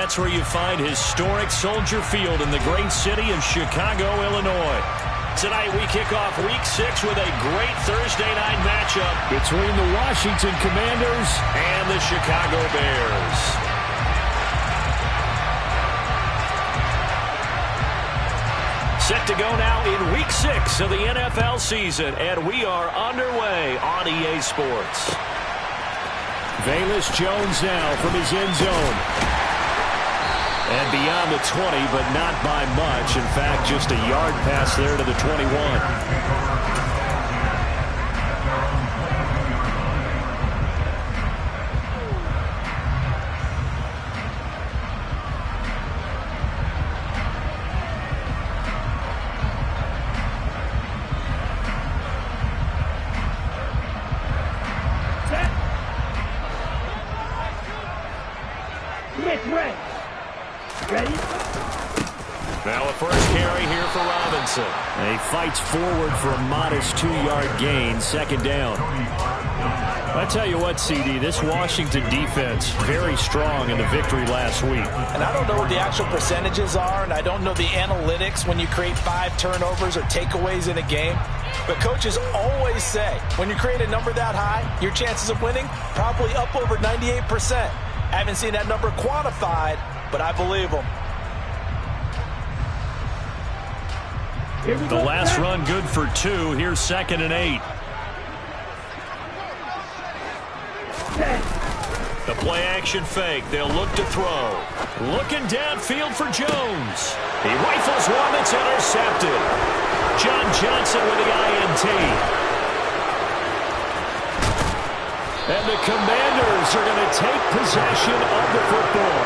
that's where you find historic Soldier Field in the great city of Chicago, Illinois. Tonight we kick off Week 6 with a great Thursday night matchup between the Washington Commanders and the Chicago Bears. Set to go now in Week 6 of the NFL season, and we are underway on EA Sports. Velus Jones now from his end zone. And beyond the 20, but not by much. In fact, just a yard pass there to the 21. Now a first carry here for Robinson. He fights forward for a modest 2-yard gain, second down. I tell you what, CD, this Washington defense, very strong in the victory last week. And I don't know what the actual percentages are, and I don't know the analytics when you create 5 turnovers or takeaways in a game. But coaches always say, when you create a number that high, your chances of winning probably up over 98%. I haven't seen that number quantified, but I believe them. The last run good for 2. Here's 2nd and 8. The play action fake. They'll look to throw. Looking downfield for Jones. He rifles one that's intercepted. John Johnson with the INT. And the Commanders are going to take possession of the football.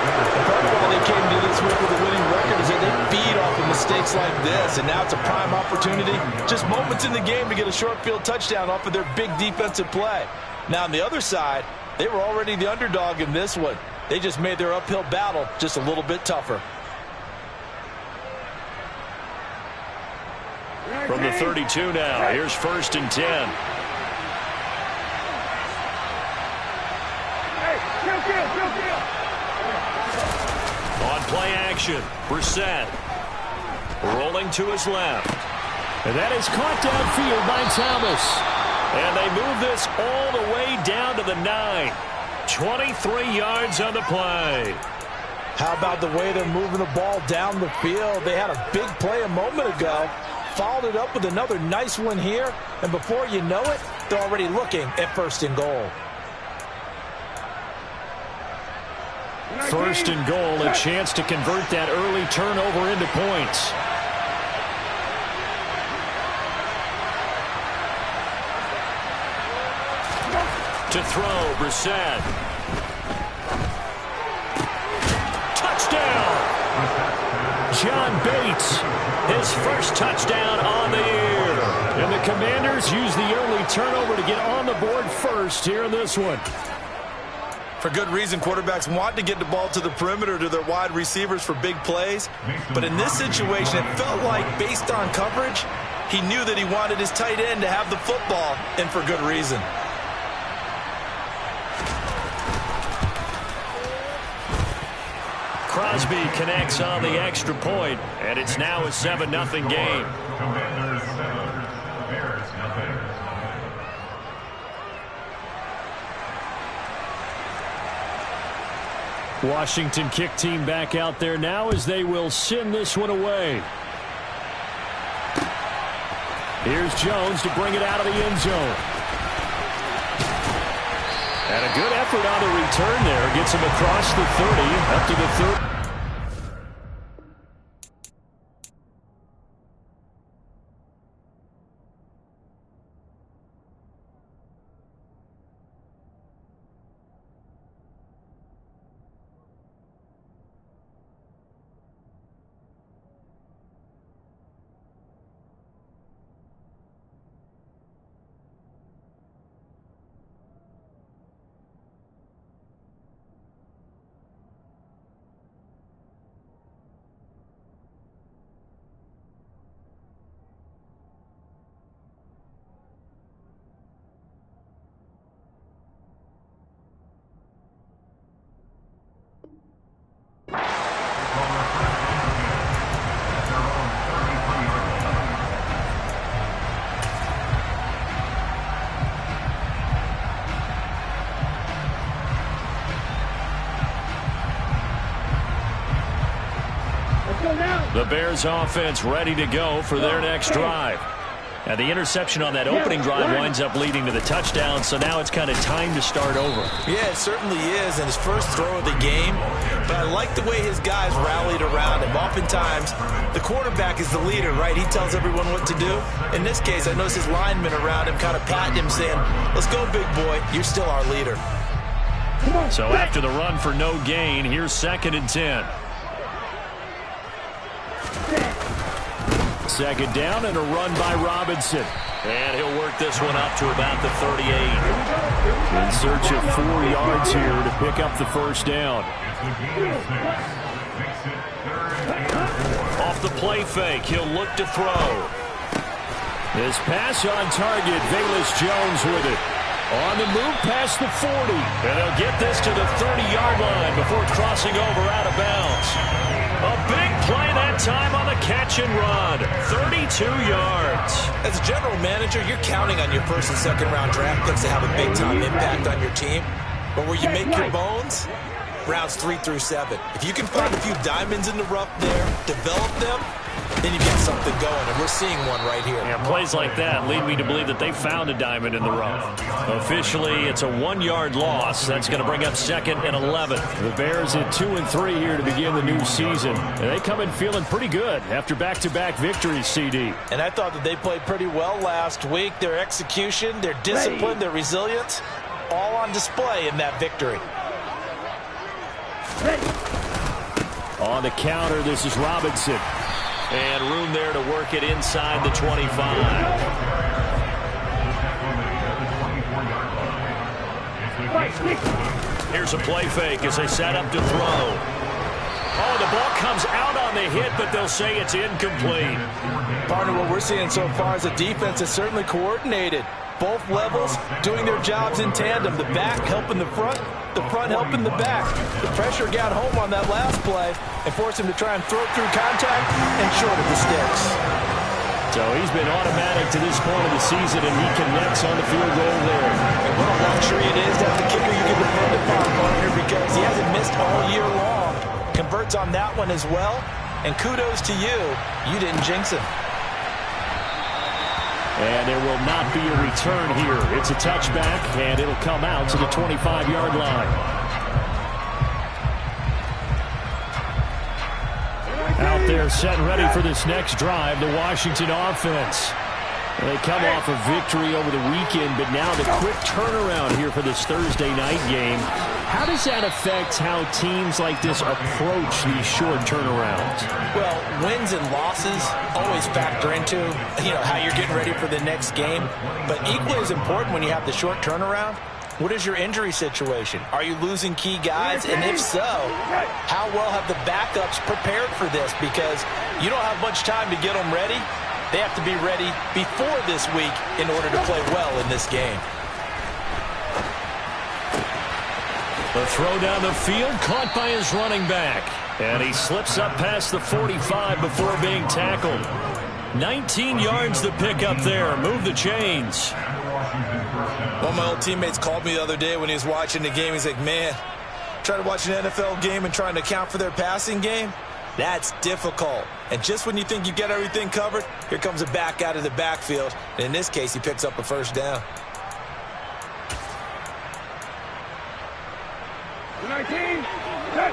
Part of why they came to this week with a winning record is that they feed off of mistakes like this, and now it's a prime opportunity. Just moments in the game to get a short field touchdown off of their big defensive play. Now on the other side, they were already the underdog in this one. They just made their uphill battle just a little bit tougher. From the 32 now, here's 1st and 10. On play action, Brissett rolling to his left. And that is caught downfield by Thomas. And they move this all the way down to the 9. 23 yards on the play. How about the way they're moving the ball down the field? They had a big play a moment ago. Followed it up with another nice one here. And before you know it, they're already looking at 1st and goal. 1st and goal, a chance to convert that early turnover into points. To throw, Brissett. Touchdown! John Bates, his first touchdown on the year. And the Commanders use the early turnover to get on the board first here in this one. For good reason, quarterbacks want to get the ball to the perimeter to their wide receivers for big plays. But in this situation, it felt like, based on coverage, he knew that he wanted his tight end to have the football, and for good reason. Crosby connects on the extra point, and it's now a 7-0 game. Washington kick team back out there now as they will send this one away. Here's Jones to bring it out of the end zone. And a good effort on the return there. Gets him across the 30, up to the 30. The Bears offense ready to go for their next drive. And the interception on that opening drive winds up leading to the touchdown, so now it's kind of time to start over. Yeah, it certainly is, and his first throw of the game. But I like the way his guys rallied around him. Oftentimes, the quarterback is the leader, right? He tells everyone what to do. In this case, I noticed his linemen around him kind of patting him, saying, "Let's go, big boy. You're still our leader." So after the run for no gain, here's 2nd and 10. Second down and a run by Robinson. And he'll work this one up to about the 38. In search of 4 yards here to pick up the first down. Off the play fake, he'll look to throw. His pass on target, Velus Jones with it. On the move past the 40. And they'll get this to the 30-yard line before crossing over out of bounds. A big play that time on the catch and run. 32 yards. As a general manager, you're counting on your first and second round draft picks to have a big-time impact on your team. But where you make your bones, rounds 3 through 7. If you can find a few diamonds in the rough there, develop them, then you get something going, and we're seeing one right here. Yeah, plays like that lead me to believe that they found a diamond in the rough. Officially, it's a 1-yard loss. That's going to bring up 2nd and 11. The Bears at 2 and 3 here to begin the new season. And they come in feeling pretty good after back-to-back victories, CD. And I thought that they played pretty well last week. Their execution, their discipline, their resilience, all on display in that victory. On the counter, this is Robinson. And room there to work it inside the 25. Here's a play fake as they set up to throw. Oh, the ball comes out on the hit, but they'll say it's incomplete. Partner, what we're seeing so far is the defense is certainly coordinated. Both levels doing their jobs in tandem. The back helping the front helping the back. The pressure got home on that last play and forced him to try and throw through contact and short of the sticks. So he's been automatic to this point of the season, and he connects on the field goal there. And what a luxury it is to have the kicker you can depend upon, partner, because he hasn't missed all year long. Converts on that one as well. And kudos to you. You didn't jinx him. And there will not be a return here. It's a touchback, and it'll come out to the 25-yard line. Out there set and ready for this next drive, the Washington offense. They come off a victory over the weekend, but now the quick turnaround here for this Thursday night game. How does that affect how teams like this approach these short turnarounds? Well, wins and losses always factor into, how you're getting ready for the next game. But equally as important when you have the short turnaround, what is your injury situation? Are you losing key guys? And if so, how well have the backups prepared for this? Because you don't have much time to get them ready. They have to be ready before this week in order to play well in this game. The throw down the field, caught by his running back. And he slips up past the 45 before being tackled. 19 yards to pick up there. Move the chains. One of my old teammates called me the other day when he was watching the game. He's like, man, trying to watch an NFL game and trying to account for their passing game? That's difficult. And just when you think you get everything covered, here comes a back out of the backfield. And in this case, he picks up a first down. 19, set.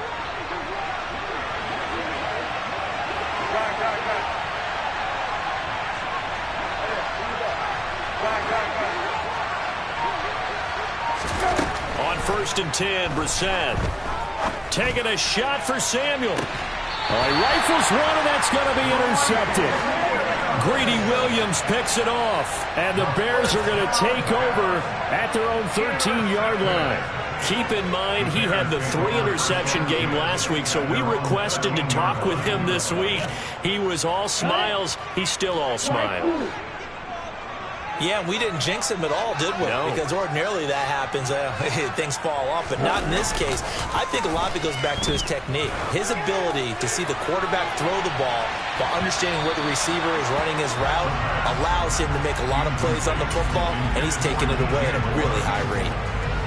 On 1st and 10, Brissett taking a shot for Samuel. He rifles one, and that's going to be intercepted. Greedy Williams picks it off, and the Bears are going to take over at their own 13-yard line. Keep in mind, he had the 3-interception game last week, so we requested to talk with him this week. He was all smiles. He's still all smiles. Yeah, we didn't jinx him at all, did we? No. Because ordinarily that happens. Things fall off, but not in this case. I think a lot of it goes back to his technique. His ability to see the quarterback throw the ball while understanding where the receiver is running his route allows him to make a lot of plays on the football, and he's taking it away at a really high rate.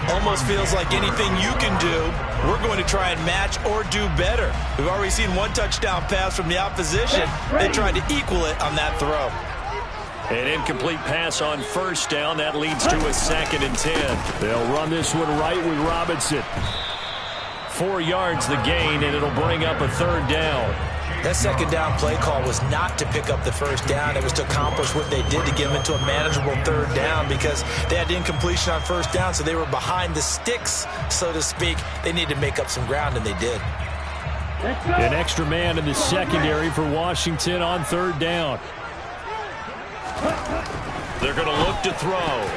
Almost feels like anything you can do, we're going to try and match or do better. We've already seen one touchdown pass from the opposition. They tried to equal it on that throw. An incomplete pass on first down. That leads to a 2nd and 10. They'll run this one right with Robinson. 4 yards the gain, and it'll bring up a 3rd down. That 2nd down play call was not to pick up the 1st down. It was to accomplish what they did to get them into a manageable 3rd down because they had incompletion on 1st down, so they were behind the sticks, so to speak. They needed to make up some ground, and they did. An extra man in the secondary for Washington on 3rd down. They're going to look to throw.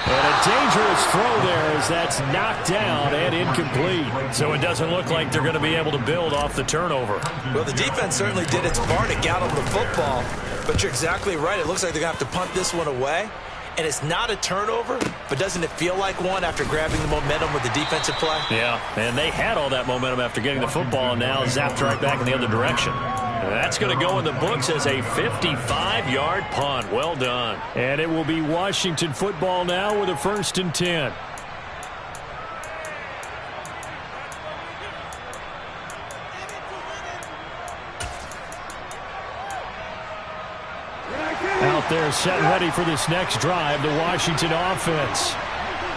And a dangerous throw there as that's knocked down and incomplete. So it doesn't look like they're going to be able to build off the turnover. Well, the defense certainly did its part to get them the football. But you're exactly right. It looks like they're going to have to punt this one away. And it's not a turnover, but doesn't it feel like one after grabbing the momentum with the defensive play? Yeah, and they had all that momentum after getting the football and now zapped right back in the other direction. That's going to go in the books as a 55-yard punt. Well done. And it will be Washington football now with a 1st and 10. Out there set and ready for this next drive, the Washington offense.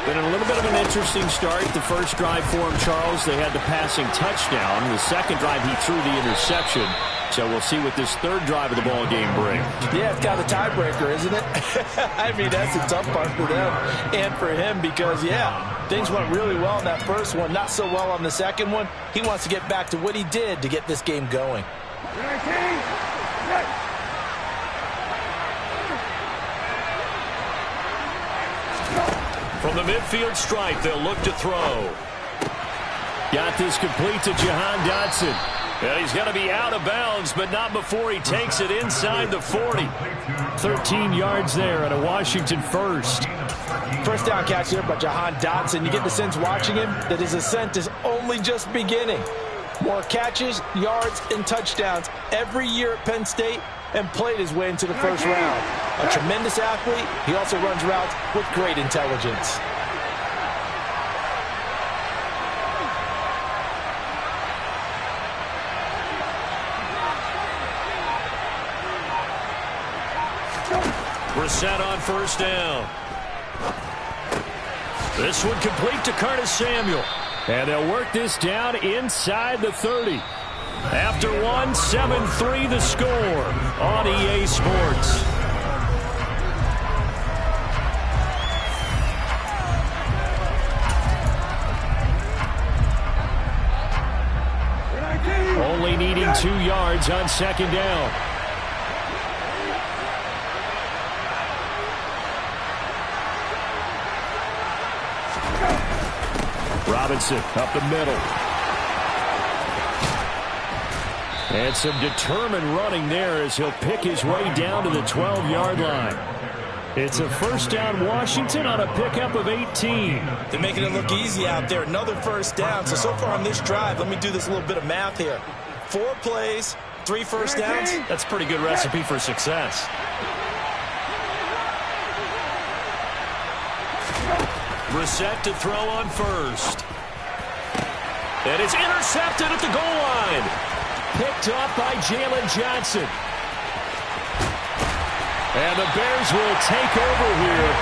Been a little bit of an interesting start. The first drive for him, Charles, they had the passing touchdown. The second drive, he threw the interception. So we'll see what this 3rd drive of the ball game brings. Yeah, it's kind of a tiebreaker, isn't it? I mean, that's the tough part for them and for him because, yeah, things went really well in that first one, not so well on the second one. He wants to get back to what he did to get this game going. From the midfield stripe, they'll look to throw. Got this complete to Jahan Dotson. And he's going to be out of bounds, but not before he takes it inside the 40. 13 yards there and a Washington 1st. First down catch here by Jahan Dotson. You get the sense watching him that his ascent is only just beginning. More catches, yards, and touchdowns every year at Penn State and played his way into the 1st round. A tremendous athlete. He also runs routes with great intelligence. Brissett on 1st down. This one complete to Curtis Samuel. And they'll work this down inside the 30. After one, 7-3 the score on EA Sports. Only needing 2 yards on 2nd down. Robinson up the middle. And some determined running there as he'll pick his way down to the 12-yard line. It's a 1st down Washington on a pickup of 18. They're making it look easy out there. Another 1st down. So far on this drive, let me do this little bit of math here. 4 plays, 3 1st downs. That's a pretty good recipe for success. Brissett to throw on 1st. And it's intercepted at the goal line. Picked up by Jalen Johnson. And the Bears will take over here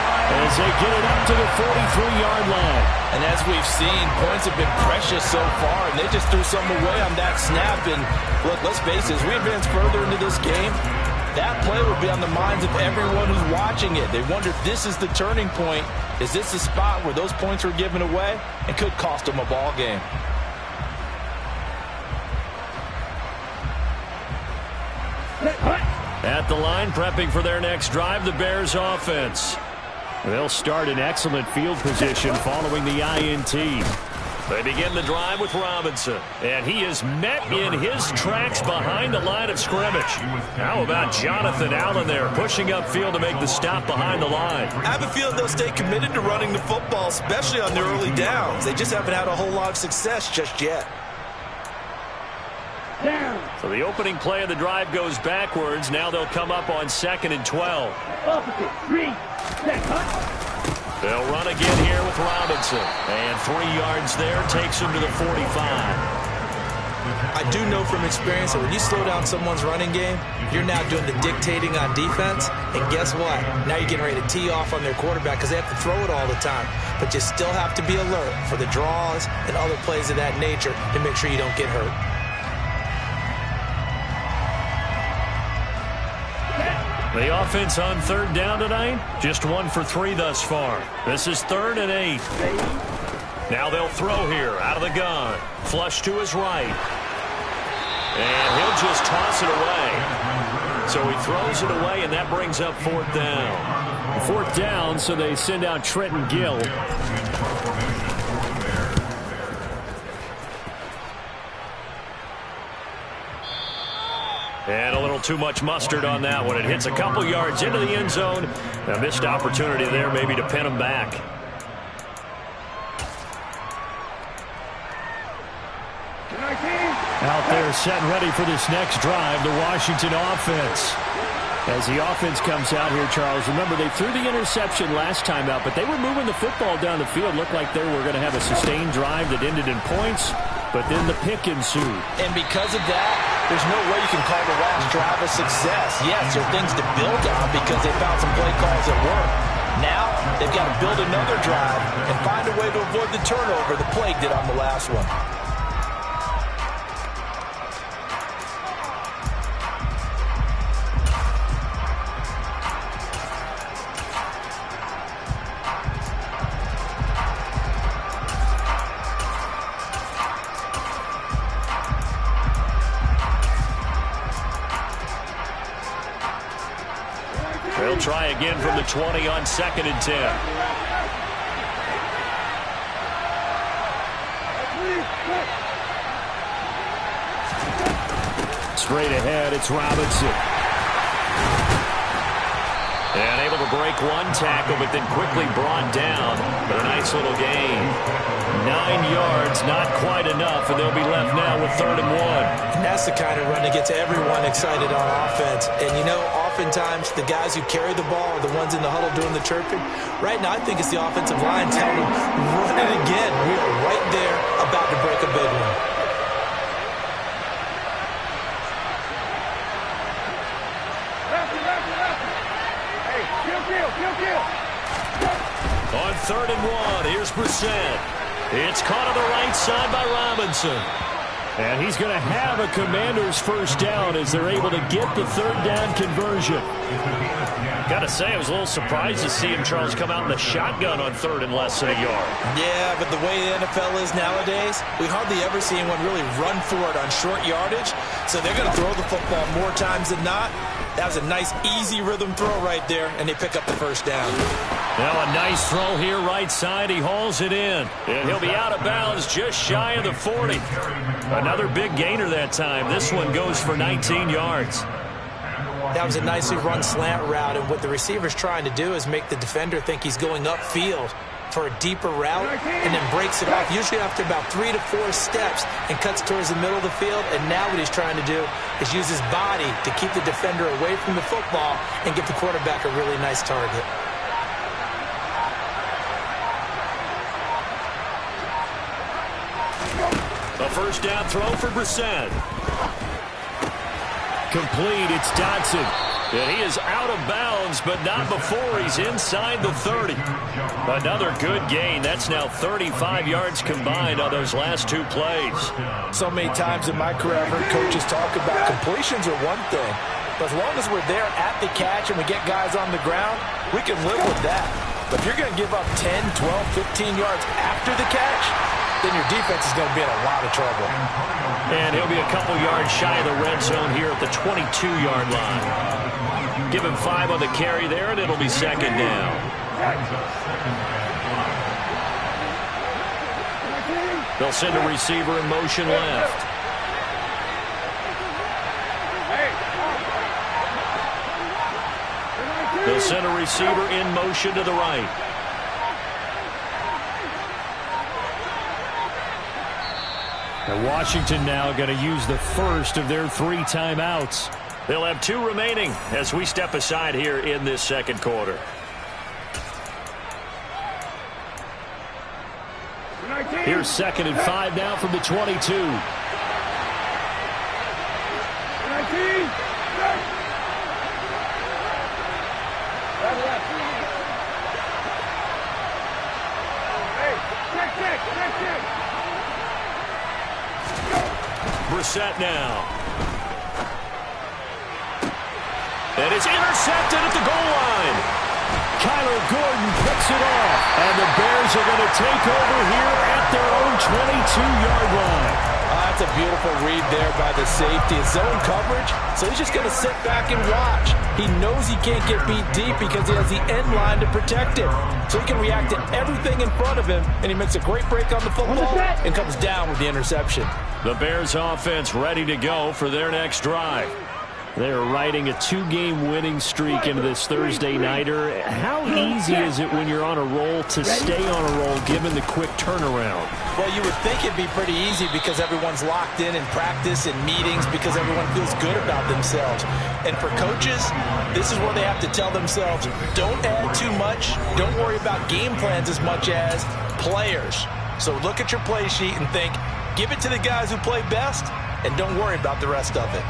as they get it up to the 43-yard line. And as we've seen, points have been precious so far, and they just threw something away on that snap. And look, let's face it, as we advance further into this game, that play will be on the minds of everyone who's watching it. They wonder if this is the turning point. Is this the spot where those points were given away and could cost them a ball game? At the line, prepping for their next drive, the Bears offense. They'll start in excellent field position following the INT. They begin the drive with Robinson, and he is met in his tracks behind the line of scrimmage. How about Jonathan Allen there, pushing upfield to make the stop behind the line? I have a feeling they'll stay committed to running the football, especially on their early downs. They just haven't had a whole lot of success just yet. So the opening play of the drive goes backwards. Now they'll come up on 2nd and 12. They'll run again here with Robinson. And 3 yards there takes him to the 45. I do know from experience that when you slow down someone's running game, you're now doing the dictating on defense. And guess what? Now you're getting ready to tee off on their quarterback because they have to throw it all the time. But you still have to be alert for the draws and other plays of that nature to make sure you don't get hurt. The offense on 3rd down tonight, just 1 for 3 thus far. This is 3rd and 8. Now they'll throw here out of the gun. Flush to his right. And he'll just toss it away. So he throws it away, and that brings up 4th down. 4th down, so they send out Trenton Gill. And a little too much mustard on that one. It hits a couple yards into the end zone. A missed opportunity there maybe to pin him back. Out there set and ready for this next drive, the Washington offense. As the offense comes out here, Charles, remember they threw the interception last time out, but they were moving the football down the field. Looked like they were going to have a sustained drive that ended in points, but then the pick ensued. And because of that, there's no way you can call the last drive a success. Yes, there are things to build on because they found some play calls that work. Now, they've got to build another drive and find a way to avoid the turnover the Plague did on the last one. They'll try again from the 20 on 2nd and 10. Straight ahead, it's Robinson. And able to break one tackle, but then quickly brought down. But a nice little gain. 9 yards, not quite enough, and they'll be left now with 3rd and 1. And that's the kind of run that gets everyone excited on offense. And, you know, oftentimes the guys who carry the ball are the ones in the huddle doing the chirping. Right now, I think it's the offensive line telling them, run it again. We are right there about to break a big one. On 3rd and 1, here's Brissett. It's caught on the right side by Robinson. And he's going to have a Commander's 1st down as they're able to get the 3rd down conversion. Got to say, I was a little surprised to see him, Charles, come out in the shotgun on 3rd and less than a yard. Yeah, but the way the NFL is nowadays, we hardly ever see anyone really run for it on short yardage. So they're going to throw the football more times than not. That was a nice, easy rhythm throw right there, and they pick up the 1st down. Now a nice throw here right side. He hauls it in. And he'll be out of bounds just shy of the 40. Another big gainer that time. This one goes for 19 yards. That was a nicely run slant route, and what the receiver's trying to do is make the defender think he's going upfield for a deeper route and then breaks it off, usually after about 3 to 4 steps, and cuts towards the middle of the field. And now what he's trying to do is use his body to keep the defender away from the football and give the quarterback a really nice target. A 1st down throw for Brissett. Complete, it's Dodson. And he is out of bounds, but not before he's inside the 30. Another good gain. That's now 35 yards combined on those last 2 plays. So many times in my career, I've heard coaches talk about completions are one thing, but as long as we're there at the catch and we get guys on the ground, we can live with that. But if you're going to give up 10, 12, 15 yards after the catch, then your defense is going to be in a lot of trouble. And he'll be a couple yards shy of the red zone here at the 22-yard line. Give him 5 on the carry there, and it'll be 2nd down. They'll send a receiver in motion left. They'll send a receiver in motion to the right. And Washington now going to use the first of their 3 timeouts. They'll have 2 remaining as we step aside here in this 2nd quarter. Here's 2nd and 5 now from the 22. 19, set. Hey, check. Brissett now. And it's intercepted at the goal line. Kyler Gordon picks it off. And the Bears are going to take over here at their own 22-yard line. That's a beautiful read there by the safety. It's zone coverage, so he's just going to sit back and watch. He knows he can't get beat deep because he has the end line to protect him. So he can react to everything in front of him, and he makes a great break on the football and comes down with the interception. The Bears offense ready to go for their next drive. They're riding a 2-game winning streak into this Thursday nighter. How easy is it when you're on a roll to stay on a roll given the quick turnaround? Well, you would think it'd be pretty easy because everyone's locked in practice and meetings because everyone feels good about themselves. And for coaches, this is where they have to tell themselves, don't add too much. Don't worry about game plans as much as players. So look at your play sheet and think, give it to the guys who play best and don't worry about the rest of it.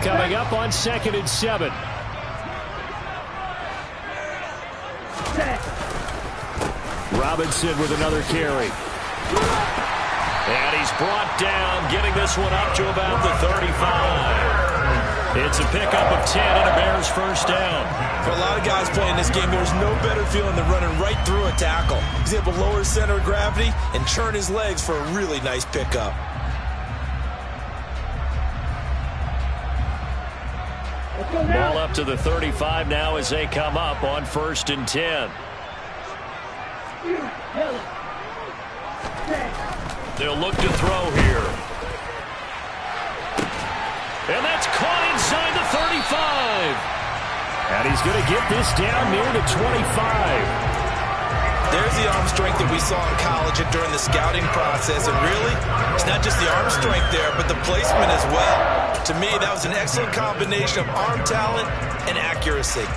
Coming up on 2nd and 7. Robinson with another carry. And he's brought down, getting this one up to about the 35. It's a pickup of 10 and a Bears first down. For a lot of guys playing this game, there's no better feeling than running right through a tackle. He's able to lower his center of gravity and churn his legs for a really nice pickup. Ball up to the 35 now as they come up on 1st and 10. They'll look to throw here. And that's caught inside the 35. And he's going to get this down near the 25. There's the arm strength that we saw in college and during the scouting process. And really, it's not just the arm strength there, but the placement as well. To me, that was an excellent combination of arm talent and accuracy.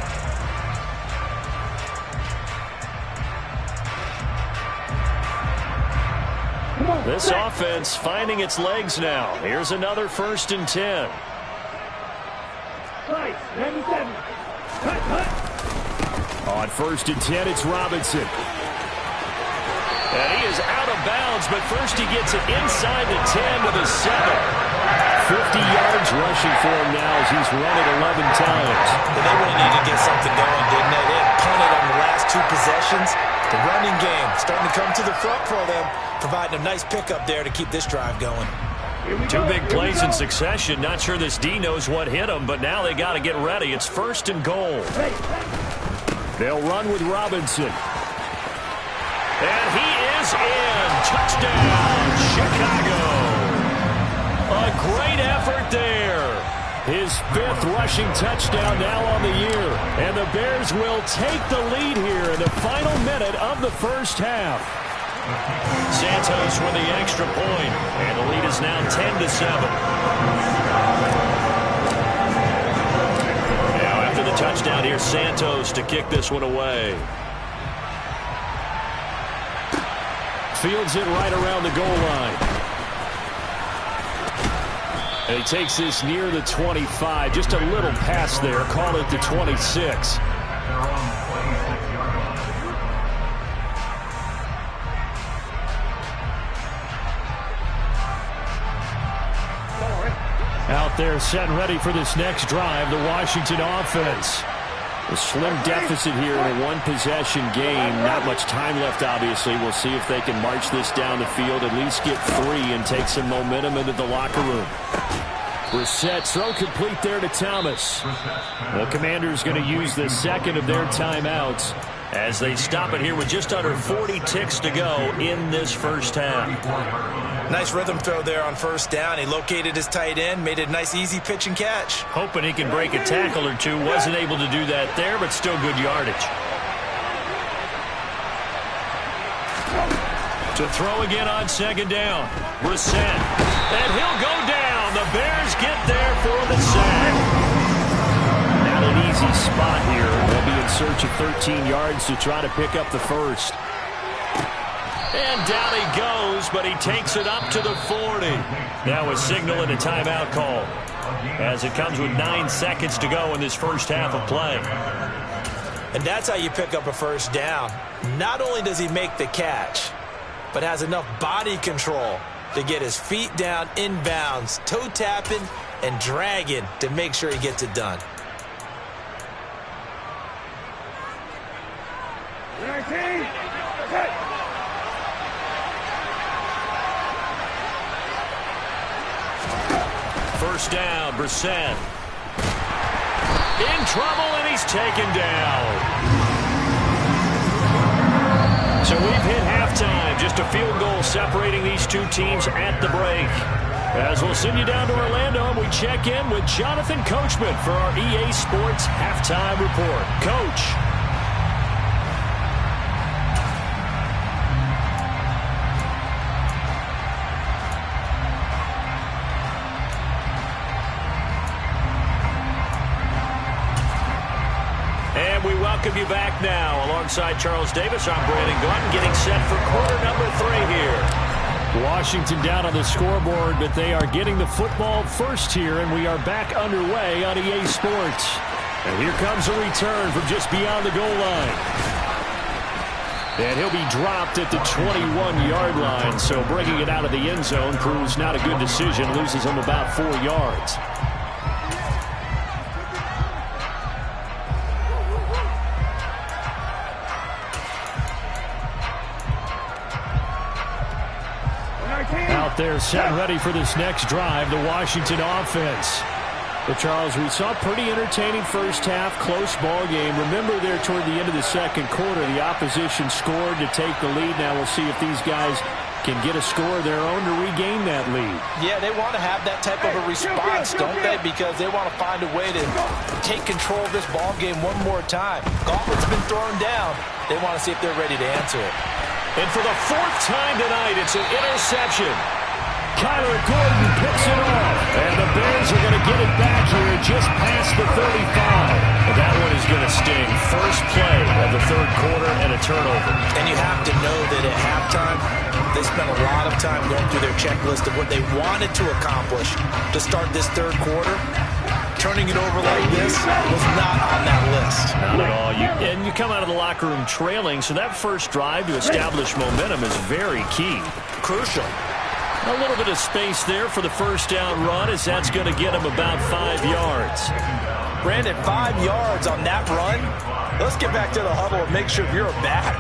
This offense finding its legs now. Here's another 1st and 10. On 1st and 10, it's Robinson. And he is out of bounds, but first he gets it inside the 10 to the 7. 50 yards rushing for him now as he's run it 11 times. But they really need to get something going, didn't they? They had punted on the last 2 possessions. The running game starting to come to the front for them, providing a nice pickup there to keep this drive going. 2 big plays in succession. Not sure this D knows what hit him, but now they got to get ready. It's 1st and goal. They'll run with Robinson. And he is in. Touchdown, Chicago. A great effort there. His 5th rushing touchdown now on the year. And the Bears will take the lead here in the final minute of the first half. Santos with the extra point. And the lead is now 10-7. Now after the touchdown, here's Santos to kick this one away. Fields it right around the goal line. And he takes this near the 25. Just a little pass there. Call it the 26. Out there set and ready for this next drive, the Washington offense. A slim deficit here in a one-possession game. Not much time left, obviously. We'll see if they can march this down the field, at least get 3 and take some momentum into the locker room. Brissett, throw complete there to Thomas. The Commanders going to use the 2nd of their timeouts as they stop it here with just under 40 ticks to go in this first half. Nice rhythm throw there on 1st down. He located his tight end, made it a nice easy pitch and catch. Hoping he can break a tackle or 2. Wasn't able to do that there, but still good yardage. To throw again on 2nd down. Brissett. And he'll go down. The Bears get there for the sack. Not an easy easy spot here. They'll be in search of 13 yards to try to pick up the first. And down he goes, but he takes it up to the 40. Now a signal and a timeout call, as it comes with 9 seconds to go in this first half of play. And that's how you pick up a first down. Not only does he make the catch, but has enough body control to get his feet down inbounds, toe tapping and dragging to make sure he gets it done. 19. Okay. First down, Brissett. In trouble, and he's taken down. So we've hit halftime. Just a field goal separating these two teams at the break. As we'll send you down to Orlando, and we check in with Jonathan Coachman for our EA Sports Halftime Report. Coach. And we welcome you back now. Alongside Charles Davis, I'm Brandon Gaudin, getting set for quarter number 3 here. Washington down on the scoreboard, but they are getting the football first here, and we are back underway on EA Sports. And here comes a return from just beyond the goal line. And he'll be dropped at the 21-yard line, so bringing it out of the end zone proves not a good decision, loses him about 4 yards. Out there set ready for this next drive, the Washington offense. But Charles, we saw a pretty entertaining first half, close ball game. Remember there toward the end of the second quarter, the opposition scored to take the lead. Now we'll see if these guys can get a score of their own to regain that lead. Yeah, they want to have that type of a response, don't they? Because they want to find a way to take control of this ball game one more time. Gauntlet's been thrown down. They want to see if they're ready to answer it. And for the 4th time tonight, it's an interception. Kyler Gordon picks it off, and the Bears are going to get it back here just past the 35. And that one is going to sting. First play of the 3rd quarter and a turnover. And you have to know that at halftime, they spent a lot of time going through their checklist of what they wanted to accomplish to start this 3rd quarter. Turning it over like this was not on that list. Not at all. And you come out of the locker room trailing, so that first drive to establish momentum is very key. Crucial. A little bit of space there for the first down run, as that's going to get him about 5 yards. Brandon, 5 yards on that run. Let's get back to the huddle and make sure if you're a back,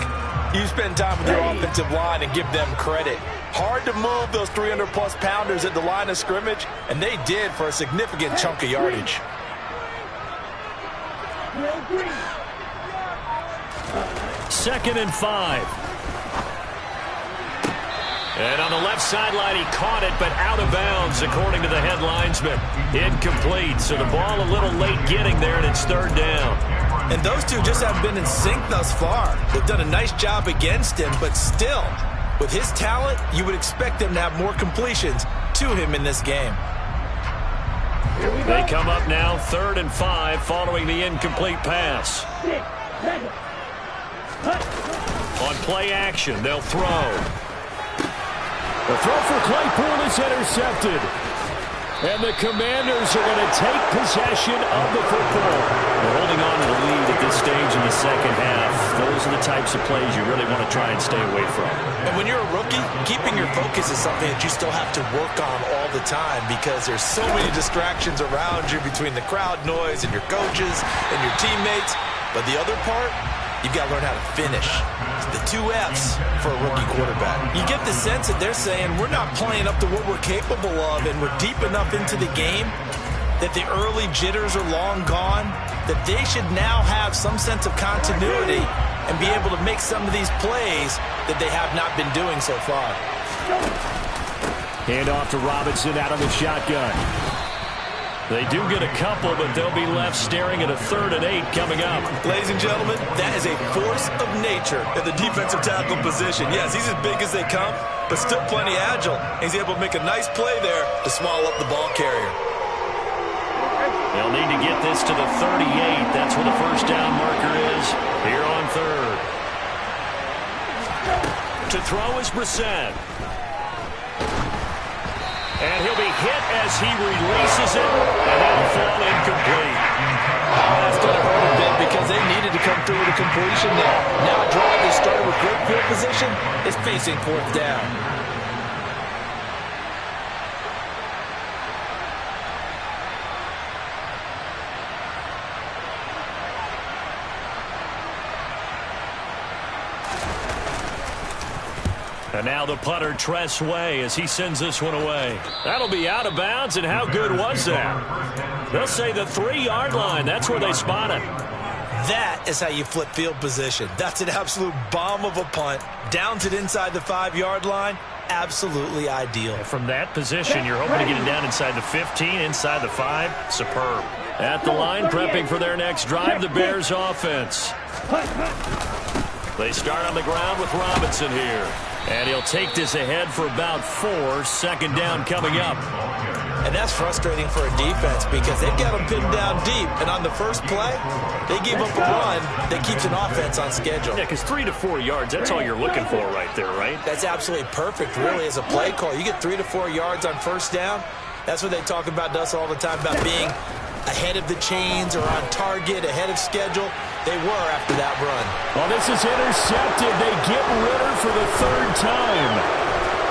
you spend time with your offensive line and give them credit. Hard to move those 300-plus pounders at the line of scrimmage, and they did for a significant chunk of yardage. Second and 5. And on the left sideline, he caught it, but out of bounds, according to the head linesman. Incomplete, so the ball a little late getting there, and it's 3rd down. And those two just haven't been in sync thus far. They've done a nice job against him, but still, with his talent, you would expect them to have more completions to him in this game. They come up now 3rd and 5 following the incomplete pass. On play action, they'll throw. The throw for Claypool is intercepted. And the Commanders are going to take possession of the football. They're holding on to the lead at this stage in the second half. Those are the types of plays you really want to try and stay away from. And when you're a rookie, keeping your focus is something that you still have to work on all the time because there's so many distractions around you between the crowd noise and your coaches and your teammates. But the other part, you've got to learn how to finish. It's the 2 F's for a rookie quarterback. You get the sense that they're saying we're not playing up to what we're capable of and we're deep enough into the game that the early jitters are long gone, that they should now have some sense of continuity and be able to make some of these plays that they have not been doing so far. Hand off to Robinson out of the shotgun. They do get a couple, but they'll be left staring at a 3rd and 8 coming up. Ladies and gentlemen, that is a force of nature at the defensive tackle position. Yes, he's as big as they come, but still plenty agile. He's able to make a nice play there to swallow up the ball carrier. They'll need to get this to the 38. That's where the first down marker is here on third. To throw is Brissett. And he'll be hit as he releases it, and that'll fall incomplete. That's going to hurt a bit because they needed to come through with a completion there. Now a drive that started with great field position is facing fourth down. And now the punter, Tress Way, as he sends this one away. That'll be out of bounds, and how good was that? They'll say the 3-yard line. That's where they spot it. That is how you flip field position. That's an absolute bomb of a punt. Down to inside the 5-yard line. Absolutely ideal. From that position, you're hoping to get it down inside the 15, inside the 5. Superb. At the line, prepping for their next drive, the Bears offense. They start on the ground with Robinson here. And he'll take this ahead for about 4. Second down coming up. And that's frustrating for a defense because they've got them pinned down deep. And on the first play, they gave up a run that keeps an offense on schedule. Yeah, because 3 to 4 yards, that's all you're looking for right there, right? That's absolutely perfect, really, as a play call. You get 3 to 4 yards on first down. That's what they talk about to us all the time, about being ahead of the chains or on target, ahead of schedule. They were after that run. Well, this is intercepted. They get Ridder for the 3rd time.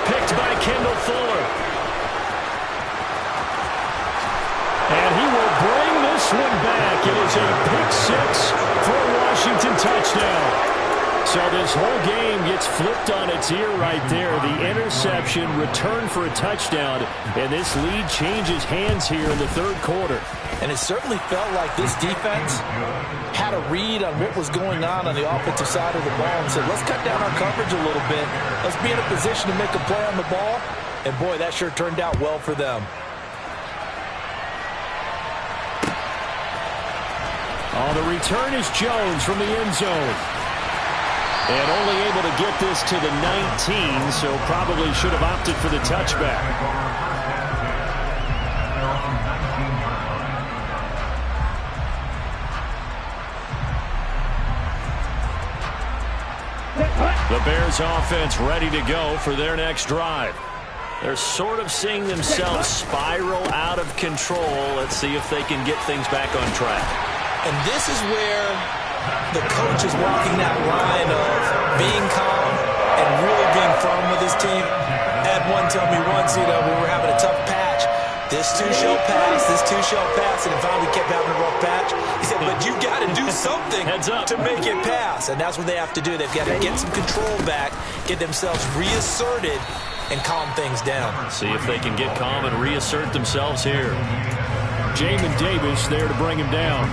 Picked by Kendall Fuller. And he will bring this one back. It is a pick 6 for a Washington touchdown. So this whole game gets flipped on its ear right there. The interception, return for a touchdown, and this lead changes hands here in the 3rd quarter. And it certainly felt like this defense had a read on what was going on the offensive side of the ball and said, let's cut down our coverage a little bit. Let's be in a position to make a play on the ball. And, boy, that sure turned out well for them. On the return is Jones from the end zone. And only able to get this to the 19, so probably should have opted for the touchback. The Bears offense ready to go for their next drive. They're sort of seeing themselves spiral out of control. Let's see if they can get things back on track. And this is where the coach is walking that line of being calm and really being firm with his team. Had one tell me once, we were having a tough patch. This too shall pass, this too shall pass, and finally kept having a rough patch. He said, but you got to do something to make it pass. And that's what they have to do. They've got to get some control back, get themselves reasserted, and calm things down. See if they can get calm and reassert themselves here. Jamin Davis there to bring him down.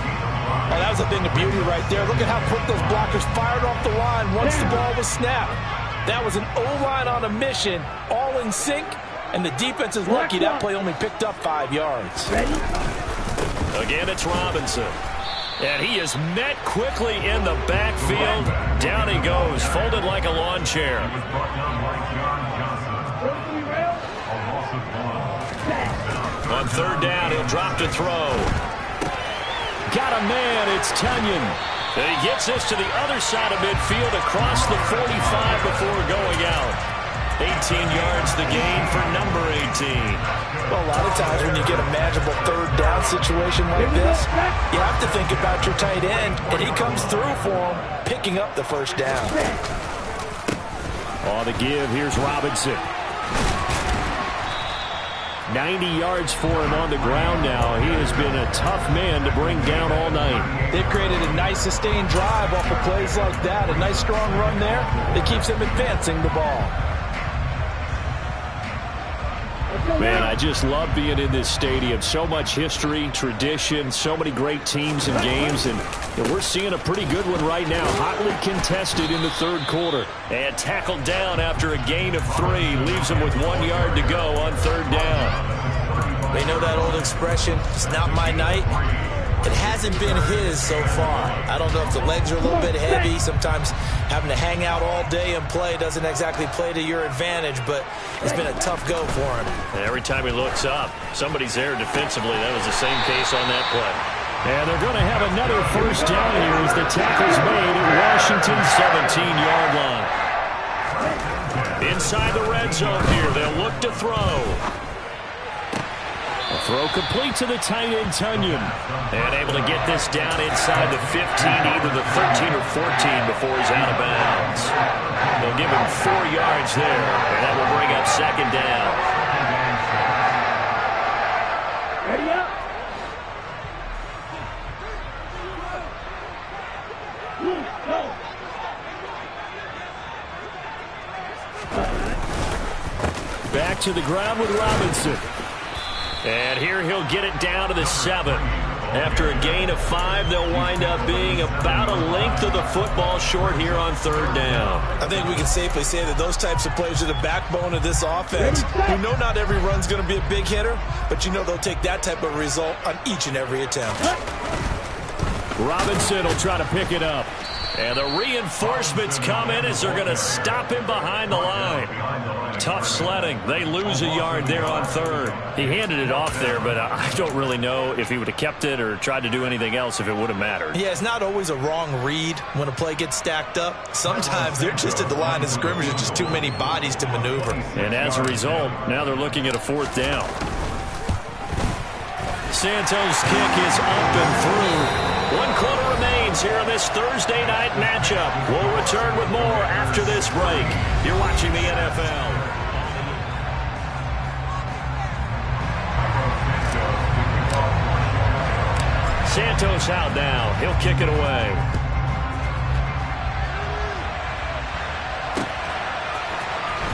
Oh, that was a thing of beauty right there. Look at how quick those blockers fired off the line once the ball was snapped. That was an O-line on a mission, all in sync, and the defense is lucky that play only picked up 5 yards. Again, it's Robinson. And he is met quickly in the backfield. Down he goes, folded like a lawn chair. On 3rd down, he'll drop to throw. Got a man, it's Tunyon. And he gets this to the other side of midfield across the 45 before going out. 18 yards the gain for number 18. Well, a lot of times when you get a manageable 3rd down situation like this, you have to think about your tight end, and he comes through for him, picking up the first down. On the give, here's Robinson. 90 yards for him on the ground now. He has been a tough man to bring down all night. They've created a nice sustained drive off of plays like that. A nice strong run there that keeps them advancing the ball. Man, I just love being in this stadium. So much history, tradition, so many great teams and games, and we're seeing a pretty good one right now. Hotly contested in the 3rd quarter. And tackled down after a gain of 3. Leaves him with 1 yard to go on 3rd down. They know that old expression, it's not my night. It hasn't been his so far. I don't know if the legs are a little bit heavy. Sometimes having to hang out all day and play doesn't exactly play to your advantage, but it's been a tough go for him. And every time he looks up, somebody's there defensively. That was the same case on that play. And they're going to have another first down here as the tackle's made at Washington's 17-yard line. Inside the red zone here, they'll look to throw. A throw complete to the tight end, Tunyon. And able to get this down inside the 15, either the 13 or 14 before he's out of bounds. They'll give him 4 yards there, and that will bring up second down. Ready up. Back to the ground with Robinson. And here he'll get it down to the 7. After a gain of 5, they'll wind up being about a length of the football short here on third down. I think we can safely say that those types of plays are the backbone of this offense. You know not every run's going to be a big hitter, but you know they'll take that type of result on each and every attempt. Robinson will try to pick it up. And the reinforcements come in as they're going to stop him behind the line. Tough sledding. They lose a yard there on third. He handed it off there, but I don't really know if he would have kept it or tried to do anything else if it would have mattered. Yeah, it's not always a wrong read when a play gets stacked up. Sometimes they're just at the line of scrimmage. There's just too many bodies to maneuver. And as a result, now they're looking at a fourth down. Santos' kick is up and through. 1 quarter remains here in this Thursday night matchup. We'll return with more after this break. You're watching the NFL. Santos out now. He'll kick it away.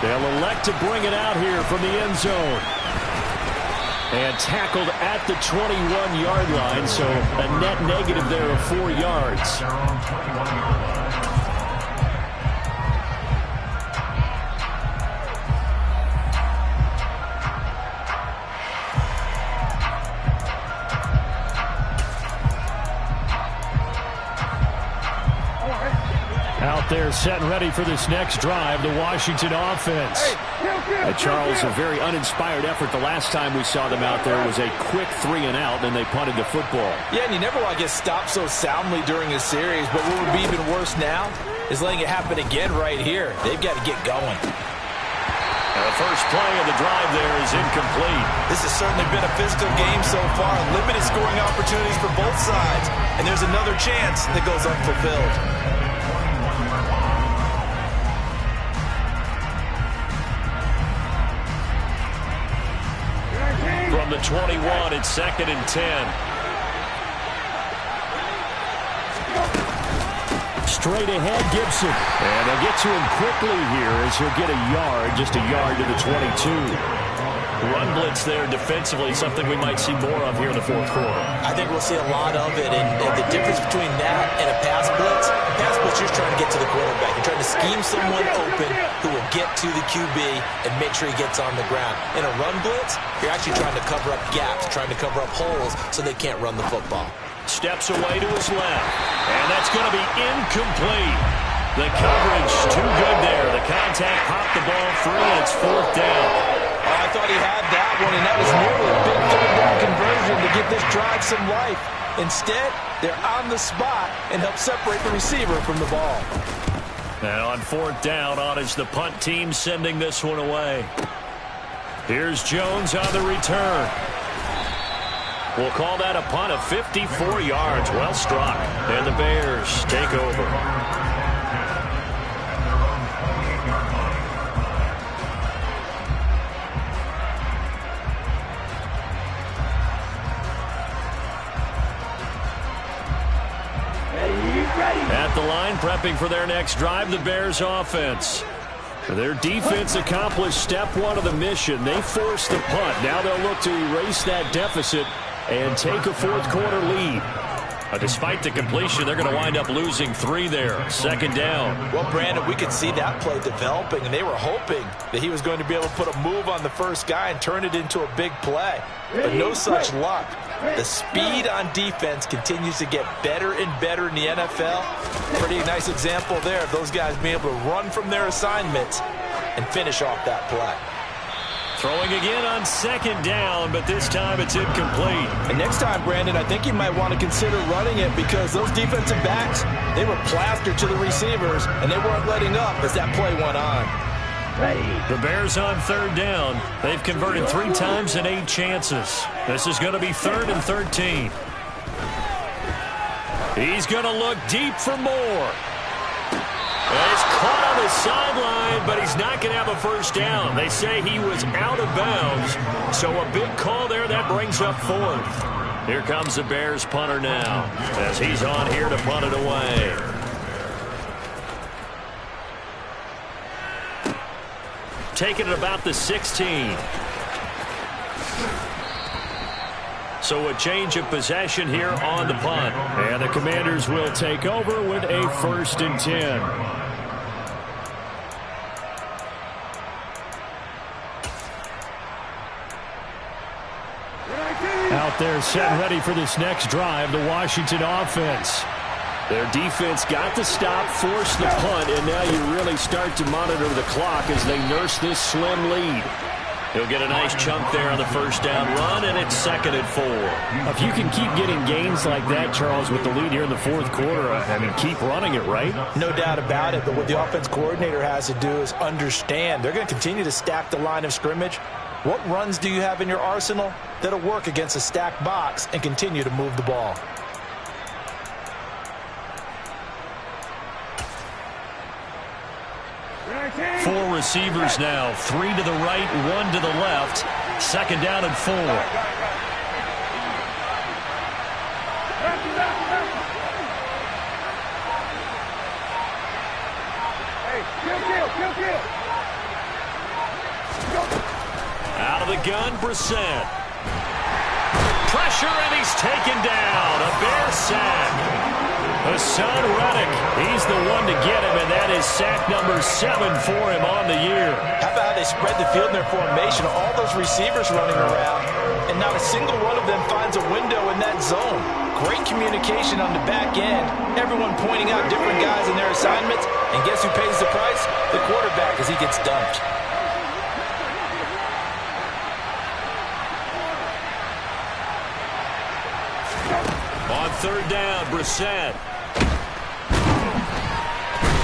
They'll elect to bring it out here from the end zone. And tackled at the 21-yard line, so a net negative there of 4 yards. Out there set and ready for this next drive, the Washington offense. Charles, a very uninspired effort the last time we saw them out there was a quick 3-and-out, and they punted the football. Yeah, and you never want to get stopped so soundly during a series, but what would be even worse now is letting it happen again right here. They've got to get going. And the first play of the drive there is incomplete. This has certainly been a physical game so far. Limited scoring opportunities for both sides, and there's another chance that goes unfulfilled. From the 21, it's 2nd and 10. Straight ahead, Gibson. And they'll get to him quickly here as he'll get a yard, just a yard to the 22. Run blitz there defensively, something we might see more of here in the fourth quarter. I think we'll see a lot of it, and the difference between that and a pass blitz, you're just trying to get to the quarterback. You're trying to scheme someone open who will get to the QB and make sure he gets on the ground. In a run blitz, you're actually trying to cover up gaps, trying to cover up holes so they can't run the football. Steps away to his left, and that's going to be incomplete. The coverage too good there. The contact popped the ball free, and it's 4th down. I thought he had that one, and that was nearly a big 3rd-down conversion to give this drive some life. Instead, they're on the spot and help separate the receiver from the ball. And on 4th down, on is the punt team sending this one away. Here's Jones on the return. We'll call that a punt of 54 yards. Well struck. And the Bears take over. At the line, prepping for their next drive, the Bears offense. Their defense accomplished step 1 of the mission. They forced the punt. Now they'll look to erase that deficit and take a fourth quarter lead. Despite the completion, they're going to wind up losing 3 there. 2nd down. Well, Brandon, we could see that play developing, and they were hoping that he was going to be able to put a move on the first guy and turn it into a big play. But no such luck. The speed on defense continues to get better and better in the NFL. Pretty nice example there of those guys being able to run from their assignments and finish off that play. Throwing again on second down, but this time it's incomplete. And next time, Brandon, I think you might want to consider running it because those defensive backs, they were plastered to the receivers, and they weren't letting up as that play went on. The Bears on third down. They've converted 3 times in 8 chances. This is going to be 3rd and 13. He's going to look deep for more. He's caught on the sideline, but he's not going to have a first down. They say he was out of bounds, so a big call there. That brings up 4th. Here comes the Bears punter now as he's on here to punt it away. Taking it about the 16. So a change of possession here on the punt. And the Commanders will take over with a 1st and 10. Out there set and ready for this next drive, the Washington offense. Their defense got the stop, forced the punt, and now you really start to monitor the clock as they nurse this slim lead. He'll get a nice chunk there on the first down run, and it's 2nd and 4. If you can keep getting gains like that, Charles, with the lead here in the 4th quarter, I mean, keep running it, right? No doubt about it, but what the offense coordinator has to do is understand they're going to continue to stack the line of scrimmage. What runs do you have in your arsenal that'll work against a stacked box and continue to move the ball? Four receivers now, 3 to the right, 1 to the left. 2nd down and 4. Out of the gun, Brissett. Pressure, and he's taken down. A Bear sack. Hassan Reddick, he's the one to get him, and that is sack number 7 for him on the year. How about how they spread the field in their formation? All those receivers running around, and not a single one of them finds a window in that zone. Great communication on the back end. Everyone pointing out different guys in their assignments, and guess who pays the price? The quarterback, as he gets dumped. On 3rd down, Brissett.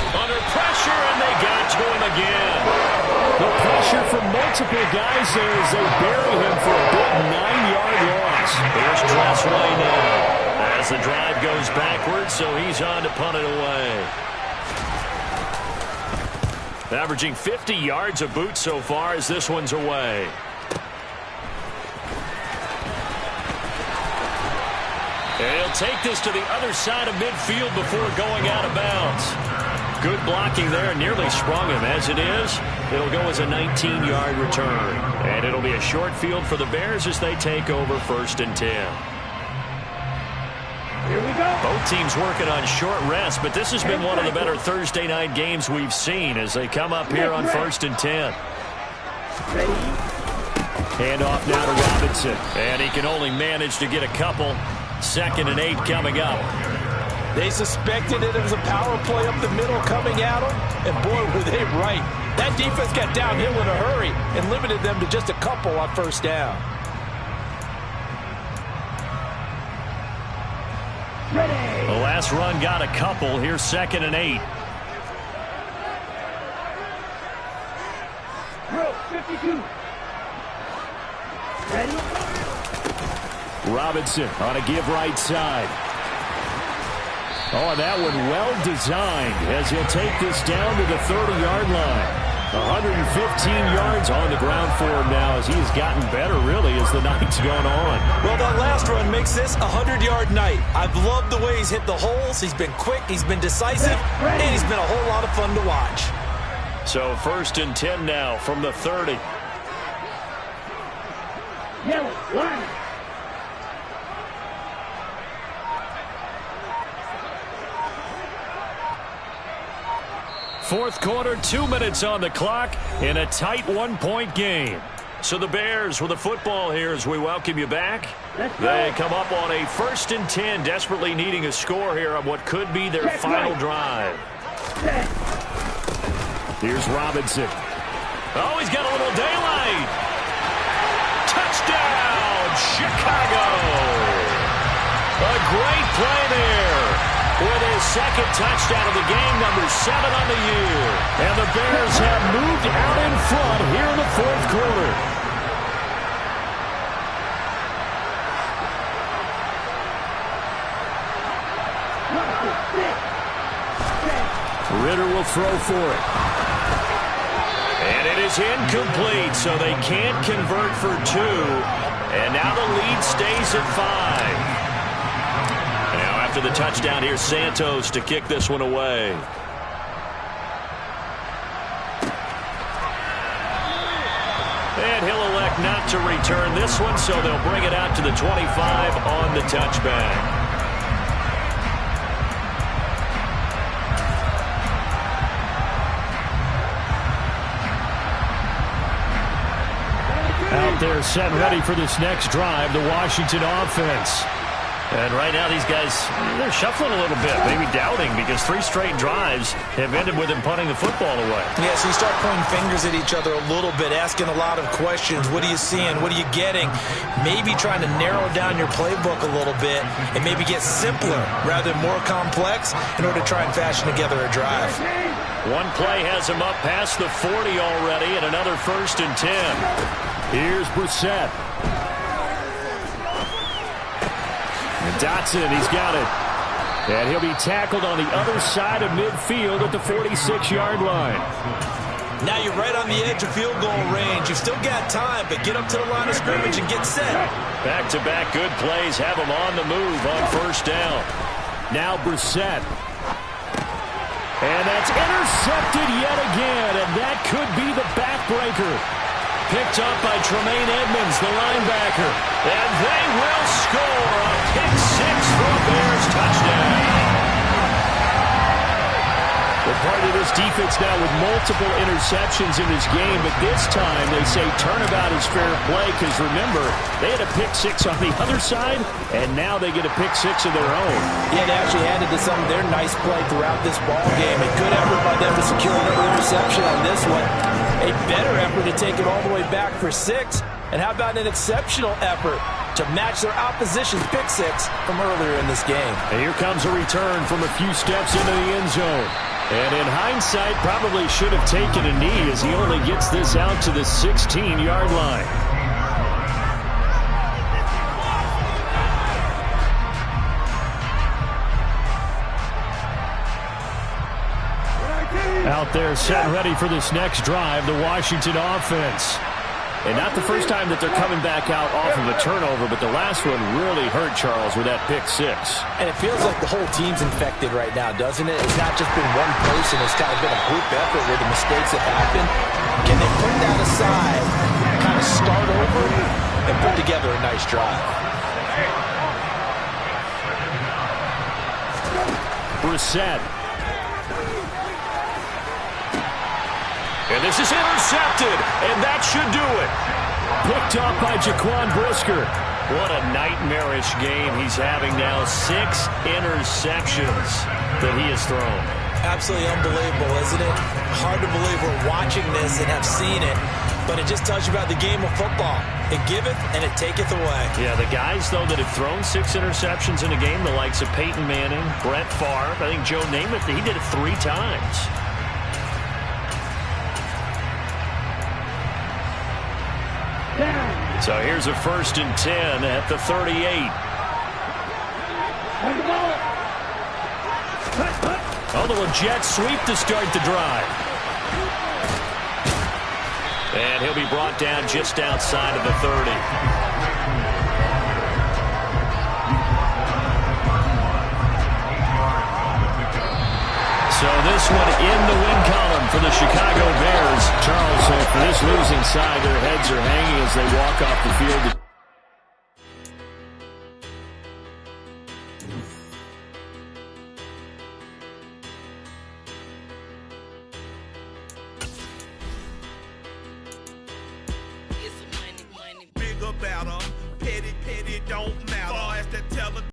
Under pressure, and they got to him again. The pressure from multiple guys there as they bury him for a big 9-yard loss. Here's Dressway now as the drive goes backwards, so he's on to punt it away. Averaging 50 yards a boot so far as this one's away. And he'll take this to the other side of midfield before going out of bounds. Good blocking there, nearly sprung him. As it is, it'll go as a 19-yard return. And it'll be a short field for the Bears as they take over 1st and 10. Here we go. Both teams working on short rest, but this has been one of the better Thursday night games we've seen as they come up here on 1st and 10. Ready? Handoff now to Robinson. And he can only manage to get a couple. 2nd and 8 coming up. They suspected it was a power play up the middle coming at them, and boy, were they right. That defense got downhill in a hurry and limited them to just a couple on 1st down. Ready. The last run got a couple. Here's 2nd and 8. Drill 52. Ready? Robinson on a give right side. Oh, and that one well designed as he'll take this down to the 30-yard line. 115 yards on the ground for him now as he has gotten better, really, as the night's gone on. Well, that last run makes this a 100-yard night. I've loved the way he's hit the holes. He's been quick, he's been decisive, and he's been a whole lot of fun to watch. So 1st and 10 now from the 30. Yellow, line. Fourth quarter, 2 minutes on the clock in a tight 1-point game. So the Bears with the football here as we welcome you back. They come up on a 1st and 10, desperately needing a score here on what could be their final drive. Here's Robinson. Oh, he's got a little daylight. Touchdown, Chicago. A great play there with his 2nd touchdown of the game, number 7 on the year. And the Bears have moved out in front here in the 4th quarter. Ridder will throw for it. And it is incomplete, so they can't convert for 2. And now the lead stays at 5. Now after the touchdown, here's Santos to kick this one away. And he'll elect not to return this one, so they'll bring it out to the 25 on the touchback. Out there set ready for this next drive, the Washington offense. And right now these guys, they're shuffling a little bit, maybe doubting, because 3 straight drives have ended with them punting the football away. Yeah, so you start pointing fingers at each other a little bit, asking a lot of questions. What are you seeing? What are you getting? Maybe trying to narrow down your playbook a little bit and maybe get simpler rather than more complex in order to try and fashion together a drive. One play has him up past the 40 already, and another 1st and 10. Here's Brissett. And Dotson, he's got it. And he'll be tackled on the other side of midfield at the 46-yard line. Now you're right on the edge of field goal range. You've still got time, but get up to the line of scrimmage and get set. Back-to-back good plays have him on the move on 1st down. Now Brissett. And that's intercepted yet again, and that could be the backbreaker. Picked up by Tremaine Edmonds, the linebacker. And they will score a pick 6 for a Bears touchdown. Well, part of this defense now with multiple interceptions in this game, but this time they say turnabout is fair play because, remember, they had a pick 6 on the other side, and now they get a pick 6 of their own. Yeah, they actually added to some of their nice play throughout this ball game. A good effort by them to secure another interception on this one. A better effort to take it all the way back for 6. And how about an exceptional effort to match their opposition's pick 6 from earlier in this game. And here comes a return from a few steps into the end zone. And in hindsight, probably should have taken a knee as he only gets this out to the 16-yard line. Out there set and ready for this next drive, the Washington offense. And not the first time that they're coming back out off of a turnover, but the last one really hurt, Charles, with that pick 6. And it feels like the whole team's infected right now, doesn't it? It's not just been one person. It's kind of been a group effort where the mistakes have happened. Can they put that aside, kind of start over, and put together a nice drive? Brissett. And this is intercepted, and that should do it. Picked up by Jaquan Brisker. What a nightmarish game he's having now. 6 interceptions that he has thrown. Absolutely unbelievable, isn't it? Hard to believe we're watching this and have seen it, but it just tells you about the game of football. It giveth and it taketh away. Yeah, the guys, though, that have thrown 6 interceptions in a game, the likes of Peyton Manning, Brett Favre, I think Joe Namath, he did it 3 times. So here's a 1st and 10 at the 38. A little jet sweep to start the drive. And he'll be brought down just outside of the 30. So this one in the win column for the Chicago Bears. Charles, for this losing side, their heads are hanging as they walk off the field.